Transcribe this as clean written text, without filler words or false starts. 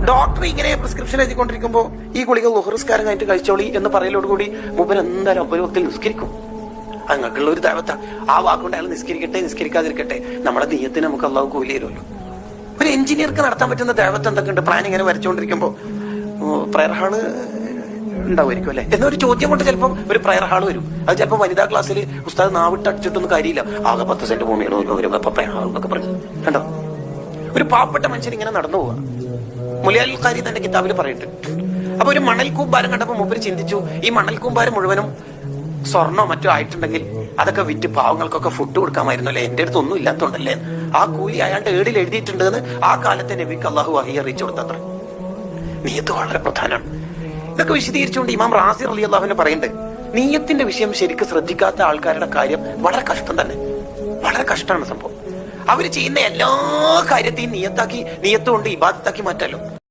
Doctor ഇങ്ങനെ prescription എഴുതിക്കൊണ്ടിരിക്കുമ്പോൾ ഈ ഗുളിക ളുഹ്റിസ്കാരം കഴിഞ്ഞിട്ട് കഴിച്ചോളി എന്ന് പറയലോടുകൂടി മൂപ്പർ എന്തായാലും അബ്ബൽ വക്തിൽ നിസ്കരിക്കും. അങ്ങക്കുള്ള ഒരു ദഅവത്ത. ആ വാക്കുകൊണ്ട് അയാൾ നിസ്കരിക്കട്ടെ നിസ്കരിക്കാതിരിക്കട്ടെ, നമ്മളെ നിയ്യത്തിന് നമുക്ക് അള്ളാഹു കൂലി തരുമല്ലോ. ഒരു എഞ്ചിനീയർക്ക് നടത്താൻ പറ്റുന്ന ദഅവത്ത് എന്തൊക്കെ ഉണ്ട്? പ്ലാൻ ഇങ്ങനെ വരച്ചുകൊണ്ടിരിക്കുമ്പോൾ പ്രയർ ഹാള് ഉണ്ടാവുമായിരിക്കും അല്ലെ എന്നൊരു ചോദ്യം കൊണ്ട് ചിലപ്പോൾ ഒരു പ്രയർ ഹാൾ വരും. അത് ചിലപ്പോൾ വനിതാ ക്ലാസ്സിൽ ഉസ്താദ് നാവിട്ട് അടിച്ചിട്ടൊന്നും കാര്യമില്ല, ആകെ 10 സെന്റ് ഭൂമിയാണോ പ്രയർ ഹാൾ എന്നൊക്കെ പറഞ്ഞു. കണ്ടോ, ഒരു പാവപ്പെട്ട മനുഷ്യൻ ഇങ്ങനെ നടന്നു പോവാ. മുലിയാൽ ഖാരി തന്റെ കിതാബിൽ പറയുന്നുണ്ട്. അപ്പൊ ഒരു മണൽ കൂമ്പാരം കണ്ടപ്പോ മൂപ്പര് ചിന്തിച്ചു, ഈ മണൽ കൂമ്പാരം മുഴുവനും സ്വർണ്ണോ മറ്റോ ആയിട്ടുണ്ടെങ്കിൽ അതൊക്കെ വിറ്റ് പാവങ്ങൾക്കൊക്കെ ഫുഡ് കൊടുക്കാമായിരുന്നല്ലേ, എന്റെ അടുത്ത് ഒന്നും ഇല്ലാത്തോണ്ടല്ലേ. ആ കൂലി അയാളുടെ ഏടിൽ എഴുതിയിട്ടുണ്ട് എന്ന് ആ കാലത്തെ നബിക്ക് അള്ളാഹു വഹി അറിയിച്ചു കൊടുത്തത്ര. നിയ്യത്ത് വളരെ പ്രധാനമാണ്. ഇതൊക്കെ വിശദീകരിച്ചുകൊണ്ട് ഇമാം റാസി റളിയല്ലാഹു അൻഹു പറയുന്നുണ്ട്, നിയ്യത്തിന്റെ വിഷയം ശരിക്കും ശ്രദ്ധിക്കാത്ത ആൾക്കാരുടെ കാര്യം വളരെ കഷ്ടം തന്നെ, വളരെ കഷ്ടമാണ് സംഭവം. അവര് ചെയ്യുന്ന എല്ലാ കാര്യത്തെയും നിയ്യത്ത് കൊണ്ട് ഇബാദത്താക്കി മാറ്റാലോ.